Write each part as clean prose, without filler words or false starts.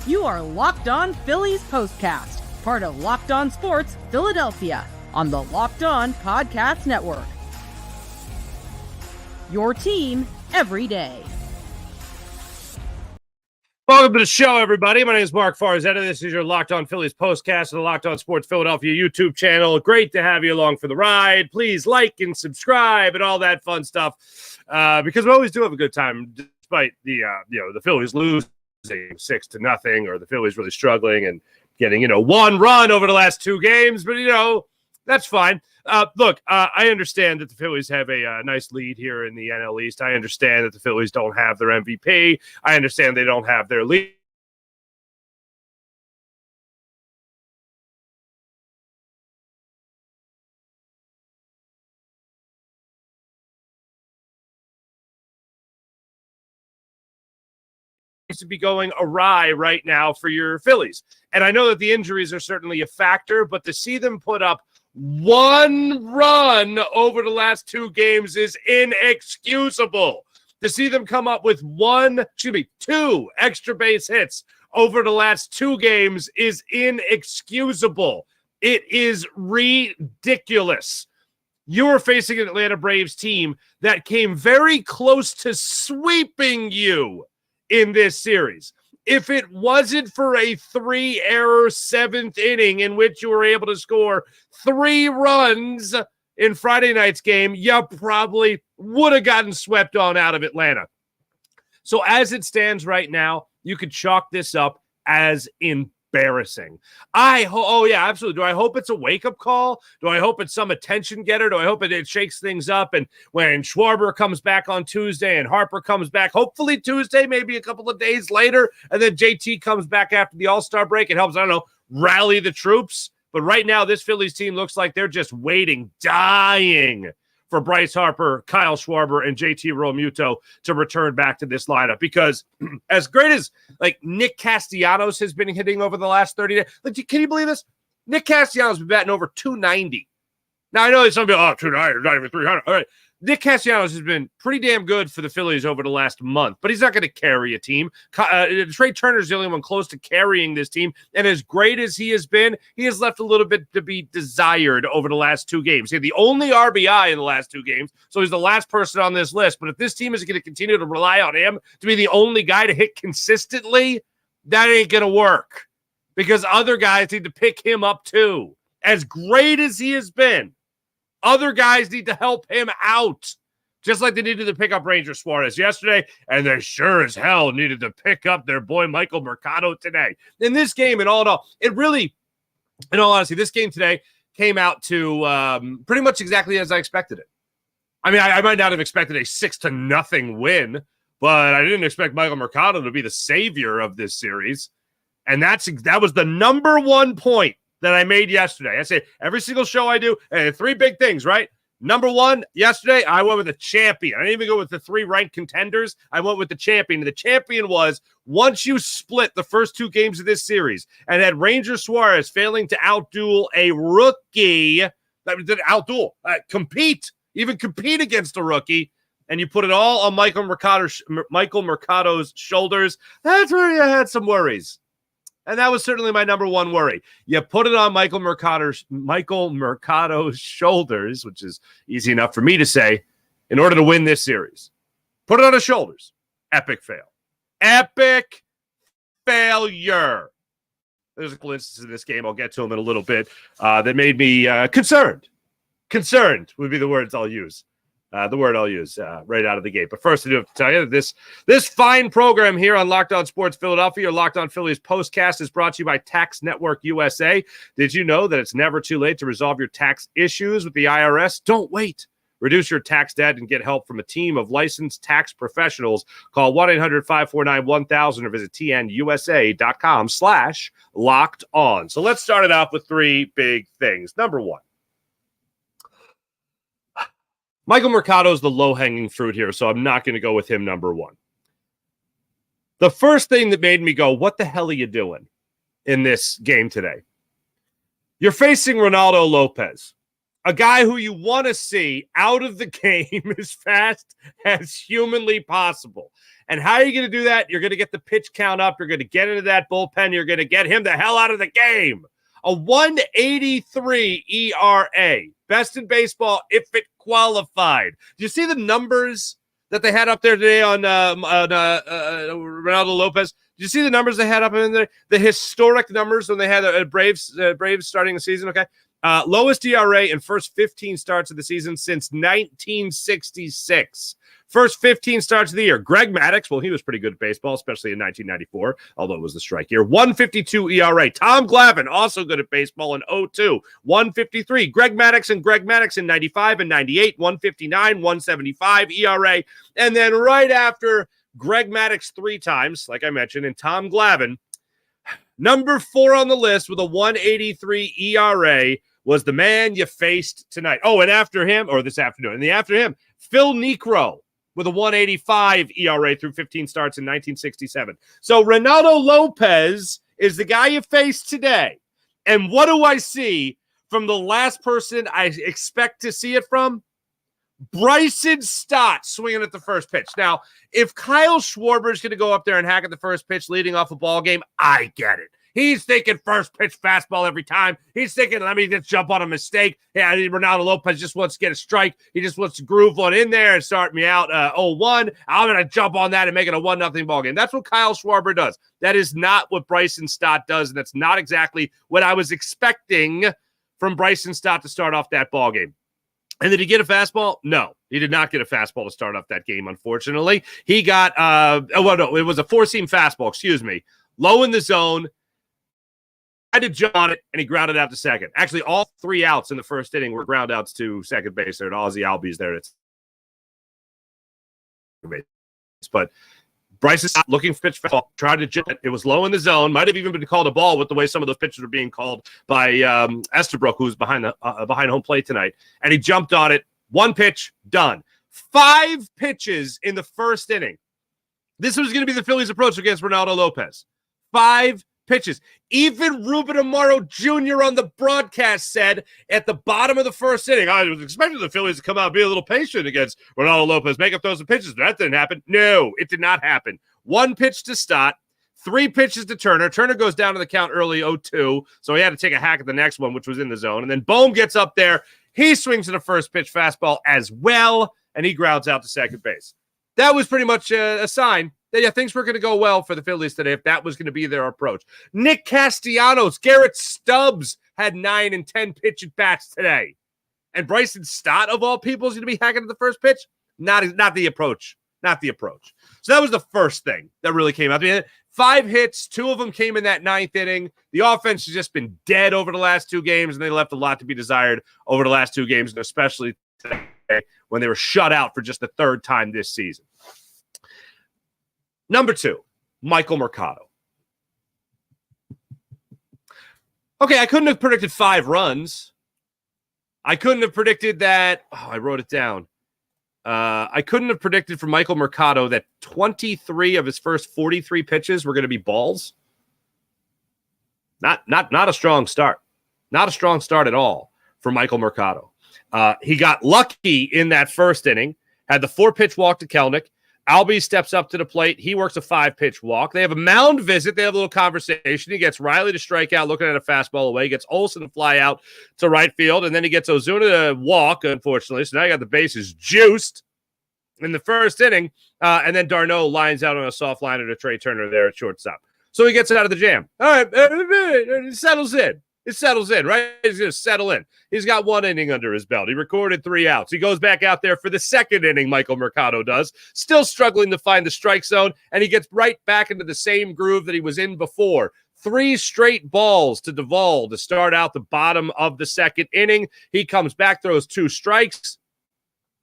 You are Locked On Phillies POSTCAST, part of Locked On Sports Philadelphia, on the Locked On Podcast Network. Your team every day. Welcome to the show, everybody. My name is Mark Farzetta. This is your Locked On Phillies postcast on the Locked On Sports Philadelphia YouTube channel. Great to have you along for the ride. Please like and subscribe and all that fun stuff because we always do have a good time, despite the Phillies losing 6-0, or the Phillies really struggling and getting one run over the last two games. But that's fine. Look, I understand that the Phillies have a nice lead here in the NL East. I understand that the Phillies don't have their MVP. I understand they don't have their lead. To be going awry right now for your Phillies. And I know that the injuries are certainly a factor, but to see them put up one run over the last two games is inexcusable. To see them come up with two extra base hits over the last two games is inexcusable. It is ridiculous. You are facing an Atlanta Braves team that came very close to sweeping you in this series. If it wasn't for a 3-error seventh inning in which you were able to score 3 runs in Friday night's game, you probably would have gotten swept on out of Atlanta. So as it stands right now, you could chalk this up as embarrassing. Absolutely. Do I hope it's a wake-up call? Do I hope it's some attention getter? Do I hope it shakes things up? And when Schwarber comes back on Tuesday and Harper comes back, hopefully Tuesday, maybe a couple of days later, and then JT comes back after the All-Star break, it helps, rally the troops. But right now, this Phillies team looks like they're just waiting, dying for Bryce Harper, Kyle Schwarber, and JT Realmuto to return back to this lineup. Because as great as Nick Castellanos has been hitting over the last 30 days, can you believe this? Nick Castellanos has been batting over 290. Now, I know there's some people, 290, not even 300. All right. Nick Castellanos has been pretty damn good for the Phillies over the last month, but he's not going to carry a team. Trey Turner's the only one close to carrying this team, and as great as he has been, he has left a little bit to be desired over the last two games. He had the only RBI in the last two games, so he's the last person on this list, but if this team is going to continue to rely on him to be the only guy to hit consistently, that ain't going to work, because other guys need to pick him up too. As great as he has been, other guys need to help him out, just like they needed to pick up Ranger Suarez yesterday, and they sure as hell needed to pick up their boy Michael Mercado today. In this game, in all, it really, in all honesty, this game today came out to pretty much exactly as I expected it. I mean, I might not have expected a 6-0 win, but I didn't expect Michael Mercado to be the savior of this series, and that was the number one point that I made yesterday. I say every single show I do, and 3 big things, right? Number one, yesterday, I went with the champion. I didn't even go with the 3 ranked contenders. I went with the champion. And the champion was, once you split the first 2 games of this series and had Ranger Suarez failing to outduel a rookie, compete against a rookie, and you put it all on Michael Mercado's shoulders, that's where you had some worries. And that was certainly my number one worry. You put it on Michael Mercado's shoulders, which is easy enough for me to say, in order to win this series. Put it on his shoulders. Epic fail. Epic failure. There's a couple instances in this game, I'll get to them in a little bit, that made me concerned. Concerned would be the words I'll use. The word I'll use right out of the gate. But first, I do have to tell you that this fine program here on Locked On Sports Philadelphia, or Locked On Phillies postcast, is brought to you by Tax Network USA. Did you know that it's never too late to resolve your tax issues with the IRS? Don't wait. Reduce your tax debt and get help from a team of licensed tax professionals. Call 1-800-549-1000 or visit tnusa.com/locked on. So let's start it off with 3 big things. Number one, Michael Mercado is the low-hanging fruit here, so I'm not going to go with him number one. The first thing that made me go, what the hell are you doing in this game today? You're facing Ronaldo Lopez, a guy who you want to see out of the game as fast as humanly possible. And how are you going to do that? You're going to get the pitch count up. You're going to get into that bullpen. You're going to get him the hell out of the game. A 1.83 ERA. Best in baseball if it qualified. Do you see the numbers that they had up there today on Ronaldo Lopez? Did you see the numbers they had up in there? The historic numbers when they had a Braves starting the season, okay? Lowest ERA in first 15 starts of the season since 1966. First 15 starts of the year. Greg Maddux, well, he was pretty good at baseball, especially in 1994, although it was the strike year. 1.52 ERA. Tom Glavine, also good at baseball in 02. 1.53. Greg Maddux in 95 and 98. 1.59, 1.75 ERA. And then right after Greg Maddux 3 times, like I mentioned, and Tom Glavine, number 4 on the list with a 1.83 ERA was the man you faced tonight. Oh, and after him, or this afternoon, and after him, Phil Niekro with a 1.85 ERA through 15 starts in 1967. So Ronaldo Lopez is the guy you faced today. And what do I see from the last person I expect to see it from? Bryson Stott swinging at the first pitch. Now, if Kyle Schwarber is going to go up there and hack at the first pitch leading off a ball game, I get it. He's thinking first pitch fastball every time. He's thinking, let me just jump on a mistake. Yeah, Ronaldo Lopez just wants to get a strike. He just wants to groove one in there and start me out 0-1. I'm going to jump on that and make it a 1-0 ball game. That's what Kyle Schwarber does. That is not what Bryson Stott does, and that's not exactly what I was expecting from Bryson Stott to start off that ball game. And did he get a fastball? No, he did not get a fastball to start off that game, unfortunately. He got, it was a 4-seam fastball, low in the zone. Tried to jump on it, and he grounded out to second. Actually, all 3 outs in the first inning were ground outs to second base. There, Ozzie Albies there. But Bryson Stott looking for pitch fastball, tried to jump it. It was low in the zone. Might have even been called a ball with the way some of those pitches were being called by Estabrook, who's behind home plate tonight. And he jumped on it. 1 pitch, done. 5 pitches in the first inning. This was going to be the Phillies' approach against Ronaldo Lopez. 5 pitches. Even Ruben Amaro Jr. on the broadcast said at the bottom of the first inning, I was expecting the Phillies to come out and be a little patient against Ronaldo Lopez, make up those pitches. That didn't happen. No, it did not happen. 1 pitch to Stott, 3 pitches to Turner. Turner goes down to the count early 0-2, so he had to take a hack at the next one, which was in the zone. And then Bohm gets up there. He swings to the first pitch fastball as well, and he grounds out to second base. That was pretty much a sign that, yeah, things were going to go well for the Phillies today if that was going to be their approach. Nick Castellanos, Garrett Stubbs had 9 and 10 pitch at bats today. And Bryson Stott, of all people, is going to be hacking at the first pitch? Not the approach. Not the approach. So that was the first thing that really came out. I mean, 5 hits, 2 of them came in that 9th inning. The offense has just been dead over the last 2 games, and they left a lot to be desired over the last 2 games, and especially today when they were shut out for just the 3rd time this season. Number 2, Michael Mercado. Okay, I couldn't have predicted 5 runs. I couldn't have predicted that. Oh, I wrote it down. I couldn't have predicted for Michael Mercado that 23 of his first 43 pitches were going to be balls. Not a strong start. Not a strong start at all for Michael Mercado. He got lucky in that first inning, had the 4-pitch walk to Kelnick. Albies steps up to the plate. He works a 5-pitch walk. They have a mound visit. They have a little conversation. He gets Riley to strike out, looking at a fastball away. He gets Olsen to fly out to right field, and then he gets Ozuna to walk, unfortunately. So now you got the bases juiced in the first inning, and then Darno lines out on a soft liner to Trey Turner there at shortstop. So he gets it out of the jam. All right, it settles in. It settles in, right? He's going to settle in. He's got 1 inning under his belt. He recorded 3 outs. He goes back out there for the 2nd inning, Michael Mercado does, still struggling to find the strike zone, and he gets right back into the same groove that he was in before. 3 straight balls to Duvall to start out the bottom of the 2nd inning. He comes back, throws 2 strikes,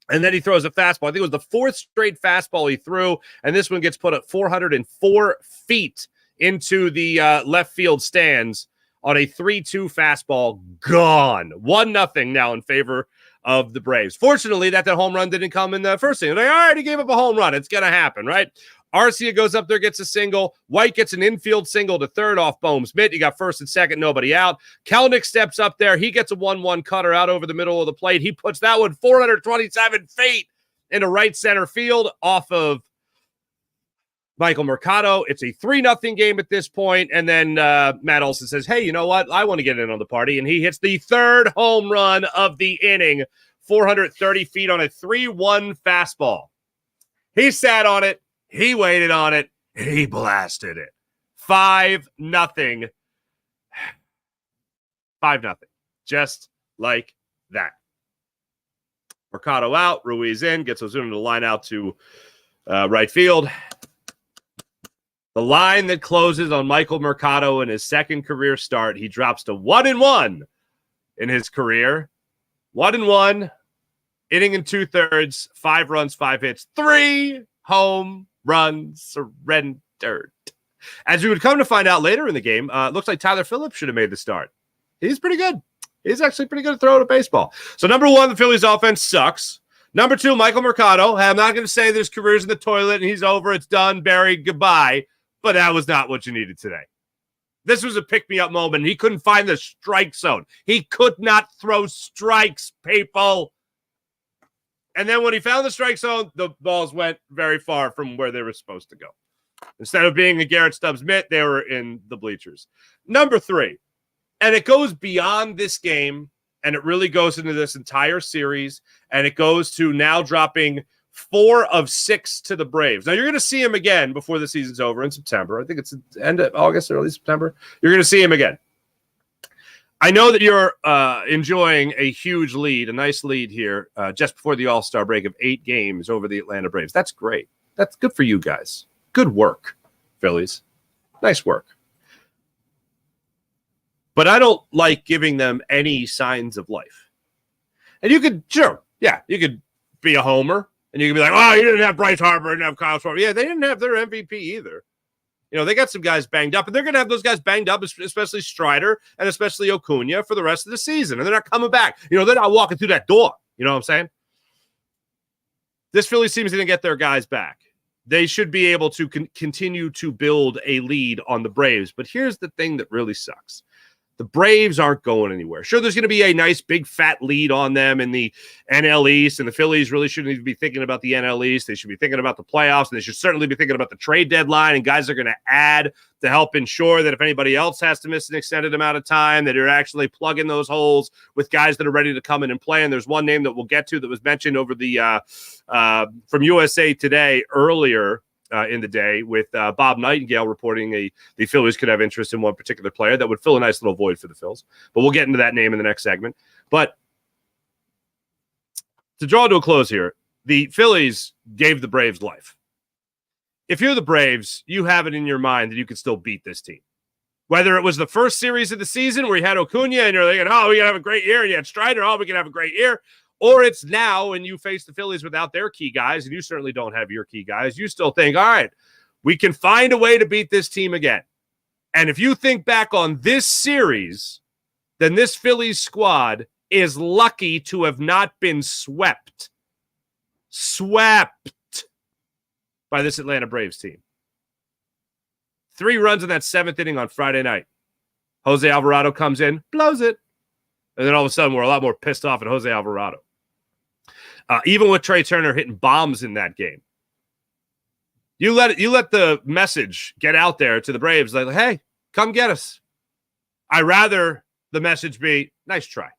and then he throws a fastball. I think it was the 4th straight fastball he threw, and this one gets put at 404 feet into the left field stands on a 3-2 fastball, gone. 1-0 now in favor of the Braves. Fortunately, that home run didn't come in the first inning. Like, all right, he gave up a home run. It's going to happen, right? Arcia goes up there, gets a single. White gets an infield single to third off Bohm's mitt. You got first and second, nobody out. Kelenic steps up there. He gets a 1-1 cutter out over the middle of the plate. He puts that one 427 feet into right center field off of Michael Mercado. It's a 3-0 game at this point. And then Matt Olson says, hey, you know what? I want to get in on the party. And he hits the third home run of the inning, 430 feet on a 3-1 fastball. He sat on it. He waited on it. He blasted it. 5-0. 5-0. Just like that. Mercado out. Ruiz in. Gets Ozuna to line out to right field. The line that closes on Michael Mercado in his second career start. He drops to 1-1 in his career. 1-1. Inning and 2/3. 5 runs, 5 hits. 3 home runs surrendered. As we would come to find out later in the game, it looks like Tyler Phillips should have made the start. He's pretty good. He's actually pretty good at throwing a baseball. So number 1, the Phillies offense sucks. Number 2, Michael Mercado. I'm not going to say there's careers in the toilet and he's over. It's done, buried, goodbye. But that was not what you needed today. This was a pick-me-up moment. He couldn't find the strike zone. He could not throw strikes, people. And then when he found the strike zone, the balls went very far from where they were supposed to go. Instead of being a Garrett Stubbs mitt, they were in the bleachers. Number 3, and it goes beyond this game, and it really goes into this entire series, and it goes to now dropping 4 of 6 to the Braves. Now, you're going to see him again before the season's over in September. I think it's the end of August, early September. You're going to see him again. I know that you're enjoying a huge lead, a nice lead here just before the All-Star break of 8 games over the Atlanta Braves. That's great. That's good for you guys. Good work, Phillies. Nice work. But I don't like giving them any signs of life. And you could, sure, yeah, you could be a homer, and you could be like, oh, you didn't have Bryce Harper, you didn't have Kyle Schwarber. Yeah, they didn't have their MVP either. You know, they got some guys banged up, and they're going to have those guys banged up, especially Strider and especially Acuna for the rest of the season. And they're not coming back. You know, they're not walking through that door. You know what I'm saying? This Phillies team is going to get their guys back. They should be able to continue to build a lead on the Braves. But here's the thing that really sucks. The Braves aren't going anywhere. Sure, there's going to be a nice big fat lead on them in the NL East, and the Phillies really shouldn't even be thinking about the NL East. They should be thinking about the playoffs, and they should certainly be thinking about the trade deadline, and guys are going to add to help ensure that if anybody else has to miss an extended amount of time, that you're actually plugging those holes with guys that are ready to come in and play. And there's one name that we'll get to that was mentioned over the from USA Today earlier in the day with Bob Nightingale reporting the Phillies could have interest in one particular player that would fill a nice little void for the Phils. But we'll get into that name in the next segment. But to draw to a close here, the Phillies gave the Braves life. If you're the Braves, you have it in your mind that you can still beat this team. Whether it was the first series of the season where you had Acuna and you're thinking, oh, we can have a great year, and you had Strider, oh, we can have a great year. Or it's now and you face the Phillies without their key guys, and you certainly don't have your key guys. You still think, all right, we can find a way to beat this team again. And if you think back on this series, then this Phillies squad is lucky to have not been swept by this Atlanta Braves team. 3 runs in that 7th inning on Friday night. Jose Alvarado comes in, blows it. And then all of a sudden, we're a lot more pissed off at Jose Alvarado. Even with Trey Turner hitting bombs in that game. You let the message get out there to the Braves like, hey, come get us. I'd rather the message be, nice try.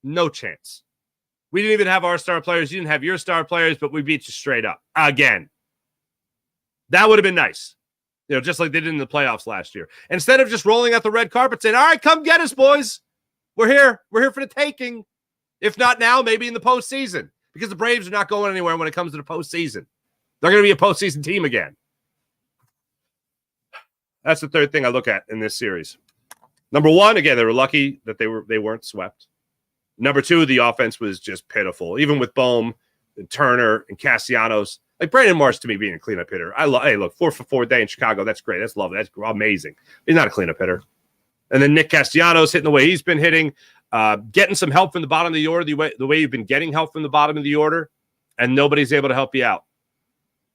No chance. We didn't even have our star players. You didn't have your star players, but we beat you straight up. Again. That would have been nice. You know, just like they did in the playoffs last year. Instead of just rolling out the red carpet saying, all right, come get us, boys. We're here. We're here for the taking. If not now, maybe in the postseason. Because the Braves are not going anywhere when it comes to the postseason. They're going to be a postseason team again. That's the third thing I look at in this series. Number 1, again, they were lucky that they weren't swept. Number 2, the offense was just pitiful. Even with Bohm and Turner and Castellanos. Like Brandon Marsh to me being a cleanup hitter. Hey, look, 4-for-4 day in Chicago. That's great. That's lovely. That's amazing. He's not a cleanup hitter. And then Nick Castellanos hitting the way he's been hitting, getting some help from the bottom of the order, the way you've been getting help from the bottom of the order, and nobody's able to help you out.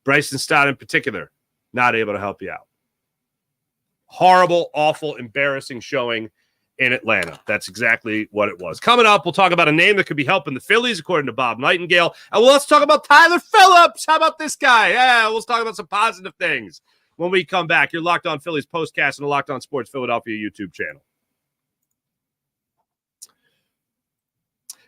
Bryson Stott in particular. not able to help you out. Horrible, awful, embarrassing showing in Atlanta. That's exactly what it was. Coming up, we'll talk about a name that could be helping the Phillies, according to Bob Nightingale. And let's talk about Tyler Phillips. How about this guy? Yeah, we'll talk about some positive things when we come back. You're Locked On Phillies Postcast and the Locked On Sports Philadelphia YouTube channel.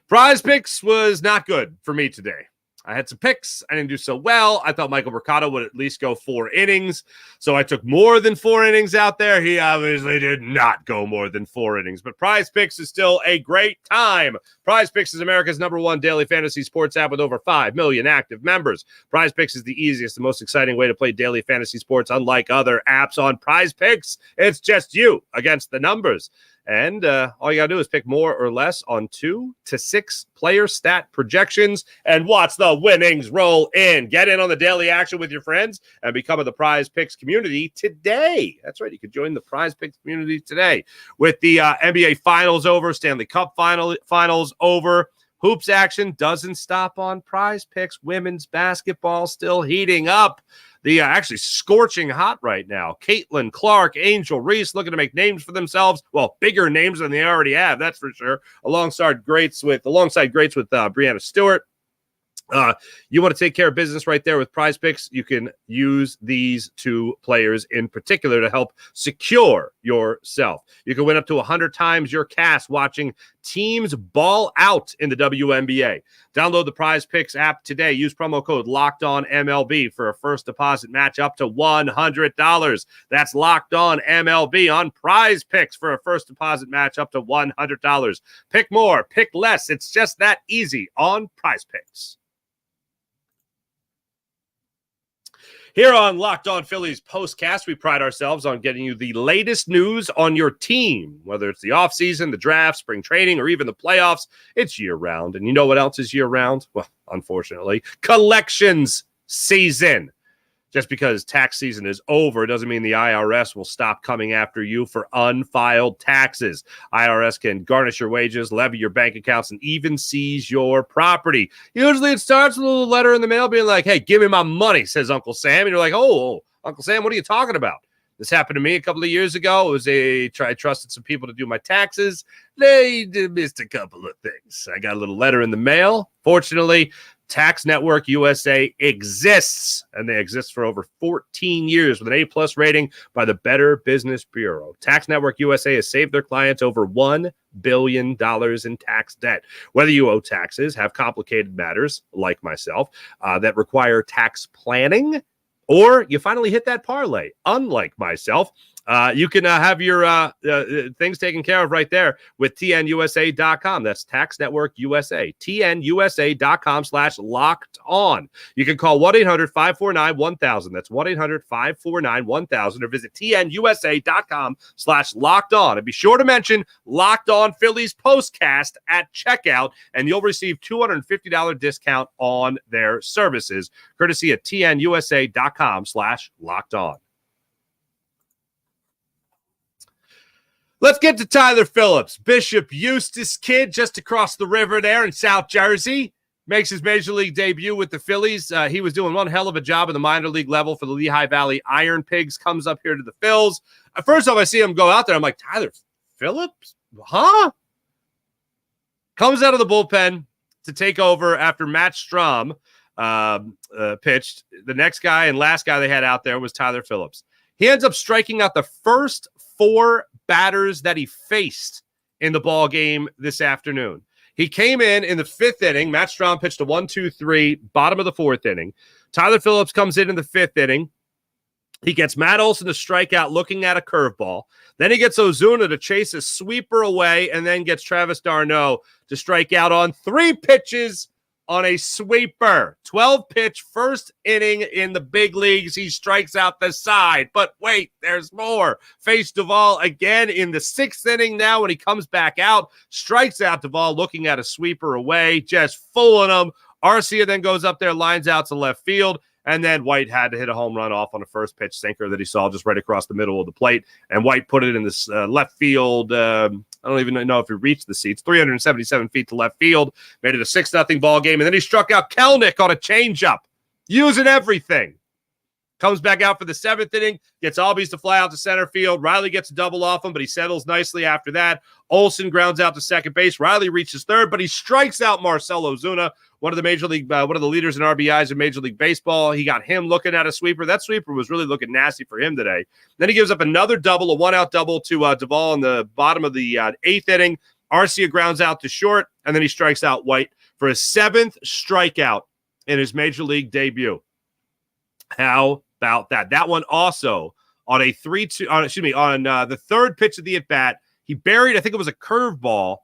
Prize Picks was not good for me today. I had some picks. I didn't do so well. I thought Michael Mercado would at least go 4 innings. So I took more than 4 innings out there. He obviously did not go more than 4 innings. But Prize Picks is still a great time. Prize Picks is America's #1 daily fantasy sports app with over 5 million active members. Prize Picks is the easiest and most exciting way to play daily fantasy sports, unlike other apps. On Prize Picks, it's just you against the numbers. And all you got to do is pick more or less on 2 to 6 player stat projections and watch the winnings roll in. Get in on the daily action with your friends and become the Prize Picks community today. That's right. You can join the Prize Picks community today. With the NBA Finals over, Stanley Cup Finals over, hoops action doesn't stop on Prize Picks. Women's basketball still heating up. The actually scorching hot right now. Caitlin Clark, Angel Reese looking to make names for themselves. Well, bigger names than they already have, that's for sure. Alongside greats with Breanna Stewart. You want to take care of business right there with Prize Picks. You can use these 2 players in particular to help secure yourself. You can win up to 100 times your cash watching teams ball out in the WNBA. Download the Prize Picks app today. Use promo code LOCKEDONMLB for a first deposit match up to $100. That's Locked On MLB on Prize Picks for a first deposit match up to $100. Pick more, pick less. It's just that easy on Prize Picks. Here on Locked On Phillies Postcast, we pride ourselves on getting you the latest news on your team, whether it's the offseason, the draft, spring training, or even the playoffs. It's year-round. And you know what else is year-round? Well, unfortunately, collections season. Just because tax season is over doesn't mean the IRS will stop coming after you for unfiled taxes. IRS can garnish your wages, levy your bank accounts, and even seize your property. Usually it starts with a little letter in the mail being like, hey, give me my money, says Uncle Sam. And you're like, oh, Uncle Sam, what are you talking about? This happened to me a couple of years ago. I trusted some people to do my taxes. They missed a couple of things. I got a little letter in the mail. Fortunately, Tax Network USA exists, and they exist for over 14 years with an A+ rating by the Better Business Bureau. Tax Network USA has saved their clients over $1 billion in tax debt. Whether you owe taxes, have complicated matters like myself that require tax planning, or you finally hit that parlay, unlike myself, you can have your things taken care of right there with TNUSA.com. That's Tax Network USA. TNUSA.com/locked on. You can call 1-800-549-1000. That's 1-800-549-1000 or visit TNUSA.com/locked on. And be sure to mention Locked On Phillies Postcast at checkout, and you'll receive $250 discount on their services, courtesy at TNUSA.com/locked on. Let's get to Tyler Phillips, Bishop Eustace kid just across the river there in South Jersey. Makes his major league debut with the Phillies. He was doing one hell of a job at the minor league level for the Lehigh Valley Iron Pigs. Comes up here to the Phils. First off, I see him go out there. I'm like, Tyler Phillips? Huh? Comes out of the bullpen to take over after Matt Strom pitched. The next guy and last guy they had out there was Tyler Phillips. He ends up striking out the first 4 batters that he faced in the ball game this afternoon. He came in the 5th inning. Matt Strom pitched a 1-2-3, bottom of the 4th inning. Tyler Phillips comes in the 5th inning. He gets Matt Olson to strike out looking at a curveball. Then he gets Ozuna to chase a sweeper away and then gets Travis d'Arnaud to strike out on 3 pitches on a sweeper. 12-pitch first inning in the big leagues. He strikes out the side. But wait, there's more. Faced Duvall again in the 6th inning now when he comes back out. Strikes out Duvall looking at a sweeper away, just fooling him. Arcia then goes up there, lines out to left field. And then White had to hit a home run off on a first pitch sinker that he saw just right across the middle of the plate. And White put it in this left field. I don't even know if he reached the seats. 377 feet to left field. Made it a 6-0 ball game. And then he struck out Kelnick on a changeup, using everything. Comes back out for the 7th inning, gets Albies to fly out to center field. Riley gets a double off him, but he settles nicely after that. Olsen grounds out to second base. Riley reaches third, but he strikes out Marcell Ozuna, one of the leaders in RBIs in Major League Baseball. He got him looking at a sweeper. That sweeper was really looking nasty for him today. Then he gives up another double, a one-out double to Duvall in the bottom of the 8th inning. Arcia grounds out to short, and then he strikes out White for his 7th strikeout in his Major League debut. How about that? That one also on a 3-2, on the third pitch of the at-bat, he buried, I think it was a curveball,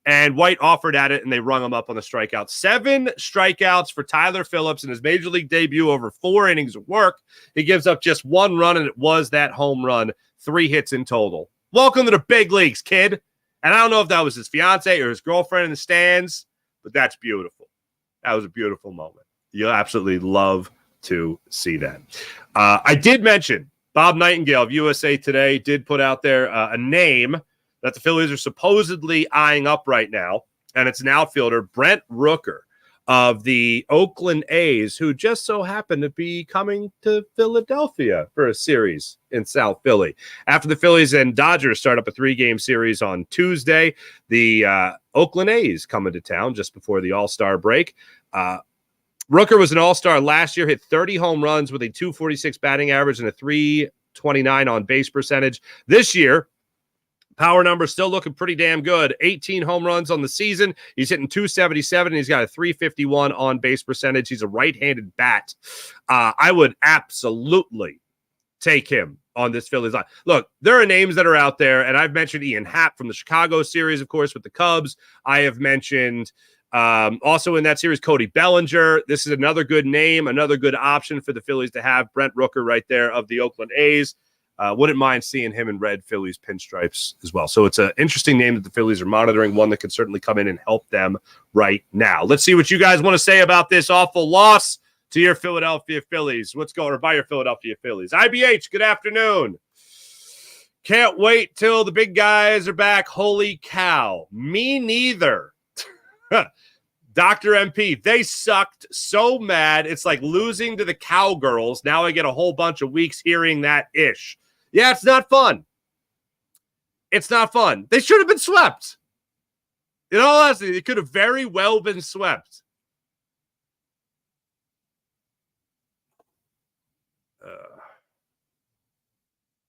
and White offered at it, and they rung him up on the strikeout. 7 strikeouts for Tyler Phillips in his Major League debut over 4 innings of work. He gives up just 1 run, and it was that home run. 3 hits in total. Welcome to the big leagues, kid. And I don't know if that was his fiance or his girlfriend in the stands, but that's beautiful. That was a beautiful moment. You'll absolutely love to see that. I did mention Bob Nightingale of USA Today did put out there a name that the Phillies are supposedly eyeing up right now, and it's an outfielder, Brent Rooker of the Oakland A's, who just so happened to be coming to Philadelphia for a series in South Philly. After the Phillies and Dodgers start up a 3-game series on Tuesday, the Oakland A's come into town just before the All-Star break. Rooker was an all-star last year, hit 30 home runs with a 246 batting average and a 329 on-base percentage. This year, power numbers still looking pretty damn good. 18 home runs on the season. He's hitting 277, and he's got a 351 on-base percentage. He's a right-handed bat. I would absolutely take him on this Phillies line. Look, there are names that are out there, and I've mentioned Ian Happ from the Chicago series, of course, with the Cubs. I have mentioned also in that series, Cody Bellinger. This is another good name, another good option for the Phillies to have. Brent Rooker right there of the Oakland A's. Wouldn't mind seeing him in red Phillies pinstripes as well. So it's an interesting name that the Phillies are monitoring, one that could certainly come in and help them right now. Let's see what you guys want to say about this awful loss to your Philadelphia Phillies. What's going on by your Philadelphia Phillies? IBH, good afternoon. Can't wait till the big guys are back. Holy cow. Me neither. Dr. MP, they sucked so mad. It's like losing to the Cowgirls. Now I get a whole bunch of weeks hearing that ish. Yeah, it's not fun. It's not fun. They should have been swept. In all honesty, they could have very well been swept.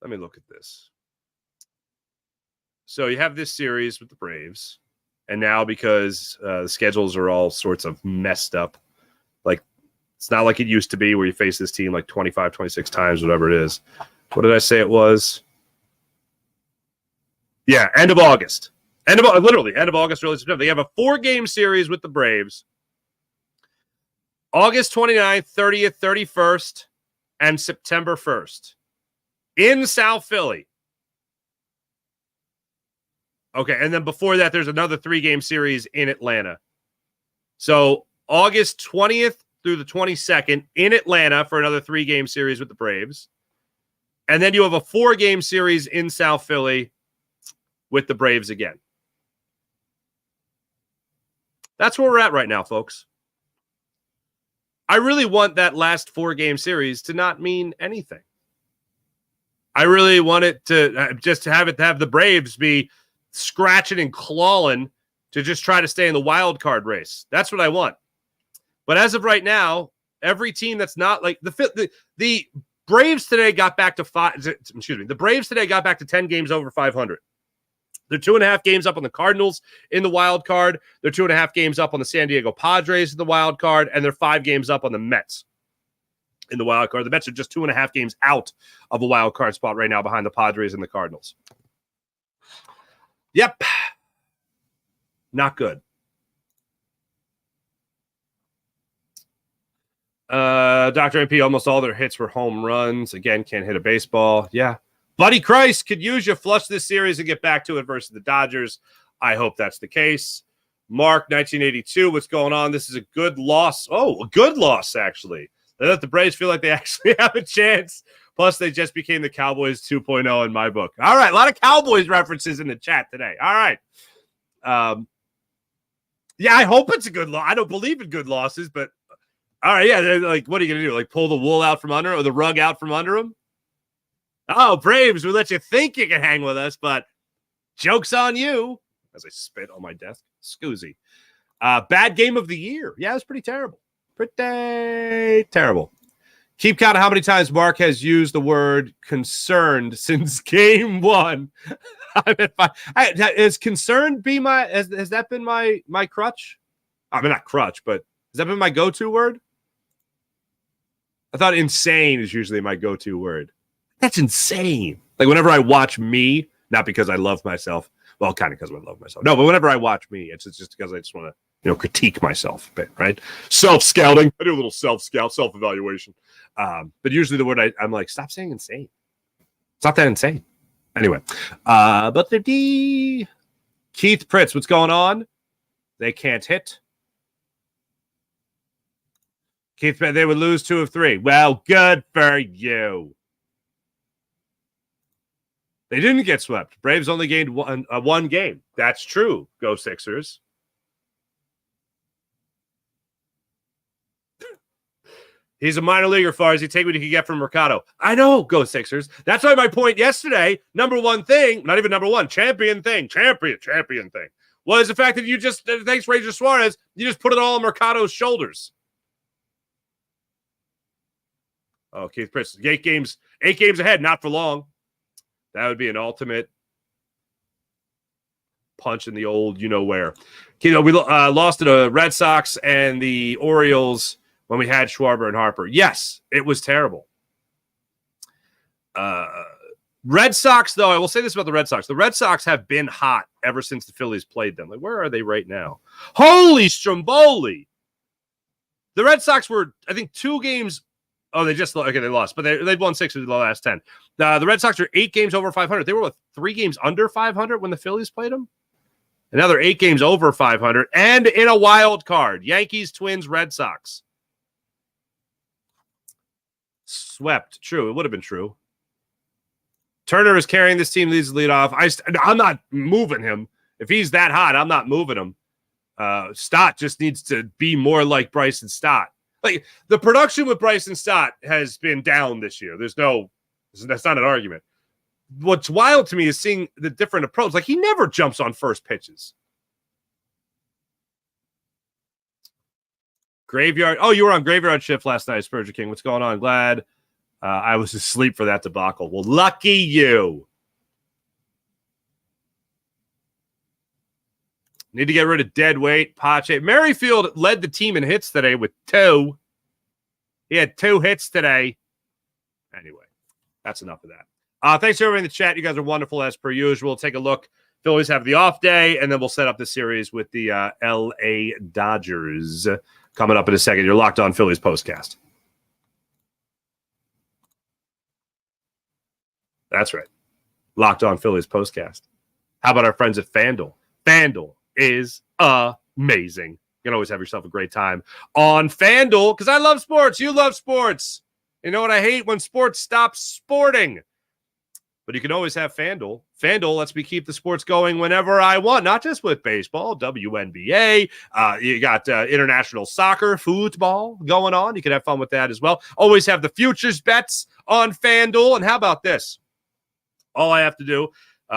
Let me look at this. So you have this series with the Braves. And now because the schedules are all sorts of messed up, like it's not like it used to be where you face this team like 25, 26 times, whatever it is. What did I say it was? Yeah, end of August. Literally, end of August, early September. They have a 4-game series with the Braves. August 29th, 30th, 31st, and September 1st. In South Philly. Okay, and then before that, there's another 3-game series in Atlanta. So August 20th through the 22nd in Atlanta for another 3-game series with the Braves. And then you have a 4-game series in South Philly with the Braves again. That's where we're at right now, folks. I really want that last 4-game series to not mean anything. I really want it to just have the Braves be scratching and clawing to just try to stay in the wild card race. That's what I want. But as of right now, every team that's not like the Braves today got back to the Braves today got back to 10 games over 500. They're 2.5 games up on the Cardinals in the wild card. They're 2.5 games up on the San Diego Padres in the wild card, and they're 5 games up on the Mets in the wild card. The Mets are just 2.5 games out of a wild card spot right now behind the Padres and the Cardinals. Yep. Not good. Dr. MP, almost all their hits were home runs. Again, can't hit a baseball. Yeah. Buddy Christ could use you flush this series and get back to it versus the Dodgers. I hope that's the case. Mark, 1982, what's going on? This is a good loss. Oh, a good loss, actually. They let the Braves feel like they actually have a chance. Plus, they just became the Cowboys 2.0 in my book. All right, a lot of Cowboys references in the chat today. All right. Yeah, I hope it's a good loss. I don't believe in good losses, but All right, yeah. Like, what are you going to do? Like, pull the wool out from under or the rug out from under them? Oh, Braves, we let you think you can hang with us, but joke's on you. As I spit on my desk. Scoozy. Bad game of the year. Yeah, it was pretty terrible. Pretty terrible. Keep count of how many times Mark has used the word concerned since game one. Has concerned be my has that been my crutch? I mean, not crutch, but has that been my go-to word? I thought insane is usually my go-to word. That's insane. Like whenever I watch me, not because I love myself. Well, kind of because I love myself. No, but whenever I watch me, it's just because I just want to, critique myself a bit, right? Self-scouting. I do a little self-scout, self-evaluation. But usually the word I'm like, stop saying insane. It's not that insane. Anyway, but the Keith Pritz, what's going on? They can't hit. Keith, they would lose 2 of 3. Well, good for you. They didn't get swept. Braves only gained one game. That's true. Go Sixers. He's a minor leaguer, far as you take what you can get from Mercado. I know, go Sixers. That's why my point yesterday, number one thing, not even number one, champion thing, was the fact that you just, thanks Ranger Suarez, you just put it all on Mercado's shoulders. Oh, Keith Pritz, 8 games ahead, not for long. That would be an ultimate punch in the old you-know-where. We lost to the Red Sox and the Orioles when we had Schwarber and Harper. Yes, it was terrible. Red Sox, though, I will say this about the Red Sox. The Red Sox have been hot ever since the Phillies played them. Like, where are they right now? Holy Stromboli! The Red Sox were, I think, 2 games. Oh, they lost, but they've won 6 of the last 10. The Red Sox are 8 games over 500. They were 3 games under 500 when the Phillies played them. And now they're 8 games over 500 and in a wild card. Yankees, Twins, Red Sox. Swept. True. It would have been true. Turner is carrying this team, leads the lead off. I'm not moving him. If he's that hot, I'm not moving him. Stott just needs to be more like Bryson Stott. Like the production with Bryson Stott has been down this year. That's not an argument. What's wild to me is seeing the different approach. Like he never jumps on first pitches. Graveyard. Oh, you were on graveyard shift last night, Spurgeon King. What's going on? Glad I was asleep for that debacle. Well, lucky you. Need to get rid of dead weight. Pache. Merrifield led the team in hits today with 2. He had 2 hits today. Anyway, that's enough of that. Thanks to everybody in the chat. You guys are wonderful as per usual. Take a look. Phillies have the off day, and then we'll set up the series with the L.A. Dodgers coming up in a second. You're locked on Phillies Postcast. That's right. Locked on Phillies Postcast. How about our friends at FanDuel? FanDuel is amazing. You can always have yourself a great time on FanDuel because I love sports. You love sports. You know what I hate? When sports stop sporting. But you can always have FanDuel. FanDuel lets me keep the sports going whenever I want, not just with baseball, WNBA. You got international soccer, football going on. You can have fun with that as well. Always have the futures bets on FanDuel. And how about this? All I have to do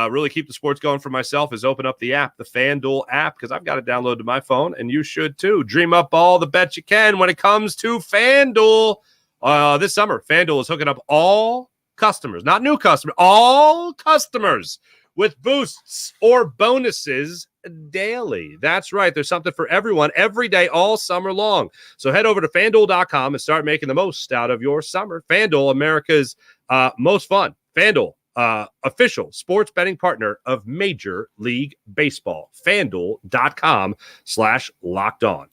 really keep the sports going for myself is open up the app, the FanDuel app, because I've got it downloaded to my phone, and you should too. Dream up all the bets you can when it comes to FanDuel. This summer, FanDuel is hooking up all customers, not new customers, all customers with boosts or bonuses daily. That's right. There's something for everyone every day, all summer long. So head over to FanDuel.com and start making the most out of your summer. FanDuel, America's most fun. FanDuel, official sports betting partner of Major League Baseball. FanDuel.com/locked on.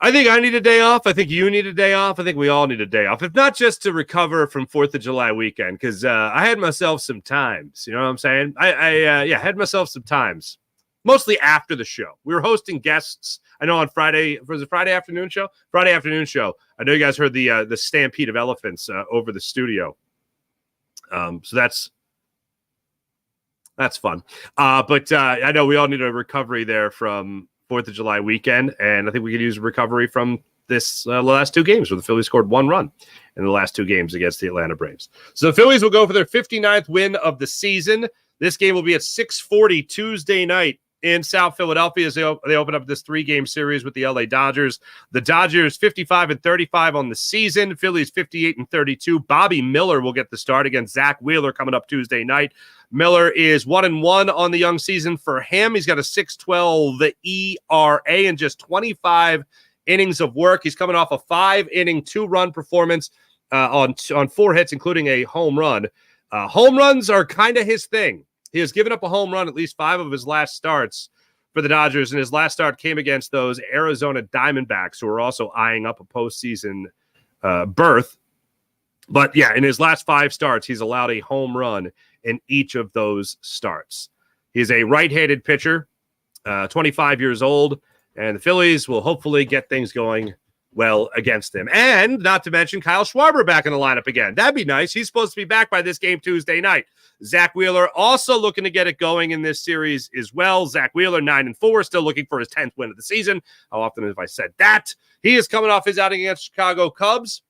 I think I need a day off. I think you need a day off. I think we all need a day off. If not just to recover from 4th of July weekend, because I had myself some times. You know what I'm saying? I had myself some times. Mostly after the show. We were hosting guests. I know on Friday, was it Friday afternoon show? Friday afternoon show. I know you guys heard the stampede of elephants over the studio. So that's fun. But I know we all need a recovery there from 4th of July weekend, and I think we could use a recovery from this last two games where the Phillies scored one run in the last two games against the Atlanta Braves. So the Phillies will go for their 59th win of the season. This game will be at 6:40 Tuesday night in South Philadelphia as they open up this 3-game series with the LA Dodgers. The Dodgers 55-35 on the season. Phillies 58-32. Bobby Miller will get the start against Zach Wheeler coming up Tuesday night. Miller is 1-1 on the young season for him. He's got a 6.12 ERA and just 25 innings of work. He's coming off a 5-inning, 2-run performance on 4 hits, including a home run. Home runs are kind of his thing. He has given up a home run at least 5 of his last starts for the Dodgers, and his last start came against those Arizona Diamondbacks, who are also eyeing up a postseason berth. But yeah, in his last 5 starts, he's allowed a home run in each of those starts. He's a right-handed pitcher, 25 years old, and the Phillies will hopefully get things going well against him. And not to mention Kyle Schwarber back in the lineup again. That'd be nice. He's supposed to be back by this game Tuesday night. Zach Wheeler also looking to get it going in this series as well. Zach Wheeler 9-4, still looking for his 10th win of the season. How often have I said that? He is coming off his outing against Chicago Cubs,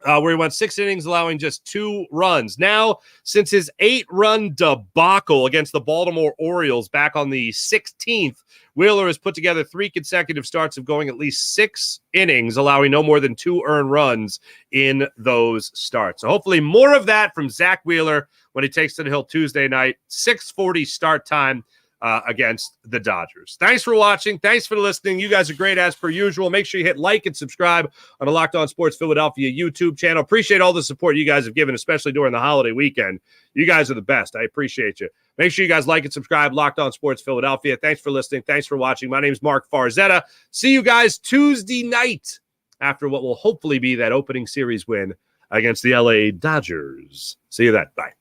where he went 6 innings, allowing just 2 runs. Now, since his 8-run debacle against the Baltimore Orioles back on the 16th, Wheeler has put together 3 consecutive starts of going at least 6 innings, allowing no more than 2 earned runs in those starts. So hopefully more of that from Zach Wheeler when he takes to the hill Tuesday night, 6:40 start time against the Dodgers. Thanks for watching. Thanks for listening. You guys are great as per usual. Make sure you hit like and subscribe on the Locked On Sports Philadelphia YouTube channel. Appreciate all the support you guys have given, especially during the holiday weekend. You guys are the best. I appreciate you. Make sure you guys like and subscribe. Locked On Sports Philadelphia. Thanks for listening. Thanks for watching. My name is Mark Farzetta. See you guys Tuesday night after what will hopefully be that opening series win against the LA Dodgers. See you then. Bye.